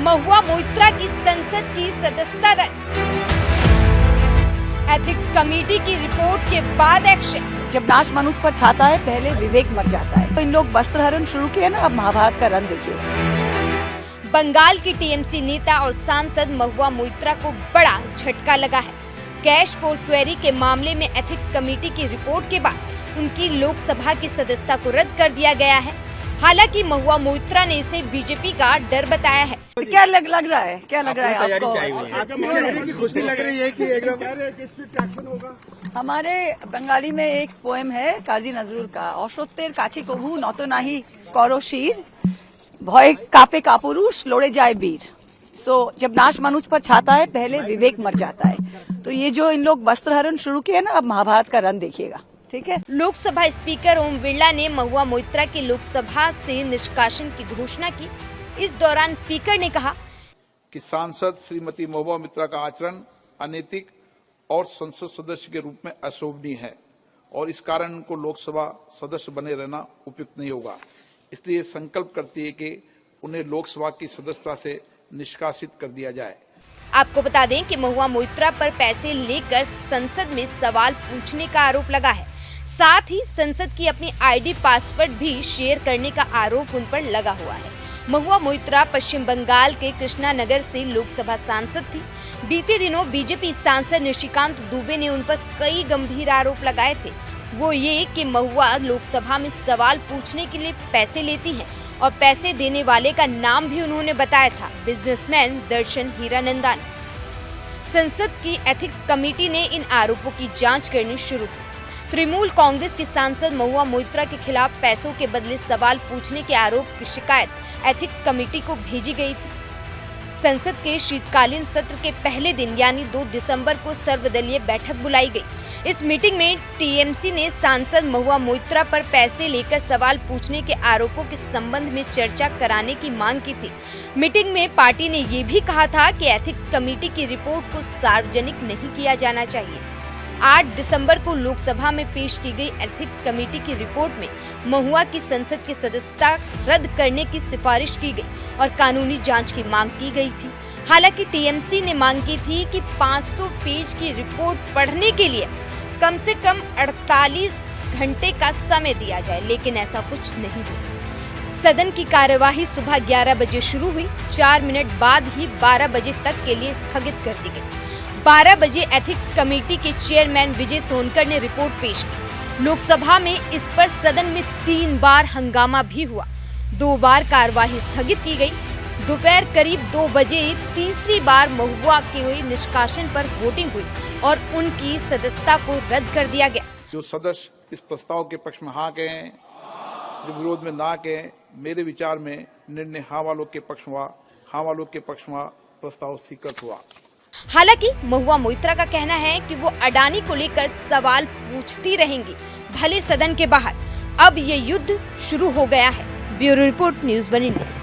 महुआ मोइत्रा की संसद की सदस्यता रद्द। एथिक्स कमेटी की रिपोर्ट के बाद एक्शन। जब नाश मनुष्य पर छाता है पहले विवेक मर जाता है। तो इन लोग वस्त्र हरण शुरू किए ना, अब महाभारत का रंग देखिए। बंगाल की टीएमसी नेता और सांसद महुआ मोइत्रा को बड़ा झटका लगा है। कैश फॉर क्वेरी के मामले में एथिक्स कमेटी की रिपोर्ट के बाद उनकी लोकसभा की सदस्यता को रद्द कर दिया गया है। हालांकि महुआ मोइत्रा ने इसे बीजेपी का डर बताया है। क्या लग रहा है आपको? खुशी लग रही है कि एक्शन होगा। हमारे बंगाली में एक पोएम है काजी नजरुल का, অসত্যের কাছে কভু নত নাহি করো শির, ভয় কাঁপে কাপুরুষ লড়ে যায় वीर। जब नाश मनुष्य पर छाता है पहले विवेक मर जाता है। तो ये जो इन लोग वस्त्र हरण शुरू किए ना, अब महाभारत का रंग देखिएगा। ठीक है। लोकसभा स्पीकर ओम बिरला ने महुआ मोइत्रा के लोकसभा से निष्कासन की घोषणा की। इस दौरान स्पीकर ने कहा कि सांसद श्रीमती महुआ मोइत्रा का आचरण अनैतिक और संसद सदस्य के रूप में अशोभनीय है और इस कारण उनको लोकसभा सदस्य बने रहना उपयुक्त नहीं होगा। इसलिए संकल्प करती है कि उन्हें लोकसभा की सदस्यता से निष्कासित कर दिया जाए। आपको बता दें कि महुआ मोइत्रा पर पैसे लेकर संसद में सवाल पूछने का आरोप लगा है। साथ ही संसद की अपनी आईडी पासवर्ड भी शेयर करने का आरोप उन पर लगा हुआ है। महुआ मोइत्रा पश्चिम बंगाल के कृष्णा नगर से लोकसभा सांसद थी। बीते दिनों बीजेपी सांसद निशिकांत दुबे ने उन पर कई गंभीर आरोप लगाए थे। वो ये कि महुआ लोकसभा में सवाल पूछने के लिए पैसे लेती हैं और पैसे देने वाले का नाम भी उन्होंने बताया था, बिजनेसमैन दर्शन हीरानंदानी। संसद की एथिक्स कमेटी ने इन आरोपों की जांच करनी शुरू की। तृणमूल कांग्रेस के सांसद महुआ मोइत्रा के खिलाफ पैसों के बदले सवाल पूछने के आरोप की शिकायत एथिक्स कमेटी को भेजी गई थी। संसद के शीतकालीन सत्र के पहले दिन यानी 2 दिसंबर को सर्वदलीय बैठक बुलाई गई। इस मीटिंग में टीएमसी ने सांसद महुआ मोइत्रा पर पैसे लेकर सवाल पूछने के आरोपों के संबंध में चर्चा कराने की मांग की थी। मीटिंग में पार्टी ने ये भी कहा था कि एथिक्स कमेटी की रिपोर्ट को सार्वजनिक नहीं किया जाना चाहिए। 8 दिसंबर को लोकसभा में पेश की गई एथिक्स कमेटी की रिपोर्ट में महुआ की संसद की सदस्यता रद्द करने की सिफारिश की गई और कानूनी जांच की मांग की गई थी। हालांकि टीएमसी ने मांग की थी कि 500 पेज की रिपोर्ट पढ़ने के लिए कम से कम 48 घंटे का समय दिया जाए, लेकिन ऐसा कुछ नहीं हुआ। सदन की कार्यवाही सुबह 11 बजे शुरू हुई। 4 मिनट बाद ही 12 बजे तक के लिए स्थगित कर दी गई। 12 बजे एथिक्स कमेटी के चेयरमैन विजय सोनकर ने रिपोर्ट पेश की। लोकसभा में इस पर सदन में 3 बार हंगामा भी हुआ। 2 बार कार्यवाही स्थगित की गई। दोपहर करीब 2 बजे तीसरी बार महुआ के निष्कासन पर वोटिंग हुई और उनकी सदस्यता को रद्द कर दिया गया। जो सदस्य इस प्रस्ताव के पक्ष में हाँ कहे, जो विरोध में ना कहे, मेरे विचार में निर्णय हाँ वालों के पक्ष हुआ। हाँ वालों के पक्ष में प्रस्ताव स्वीकृत हुआ। हालांकि महुआ मोइत्रा का कहना है कि वो अडानी को लेकर सवाल पूछती रहेंगी, भले सदन के बाहर। अब ये युद्ध शुरू हो गया है। Bureau report, news 1 India.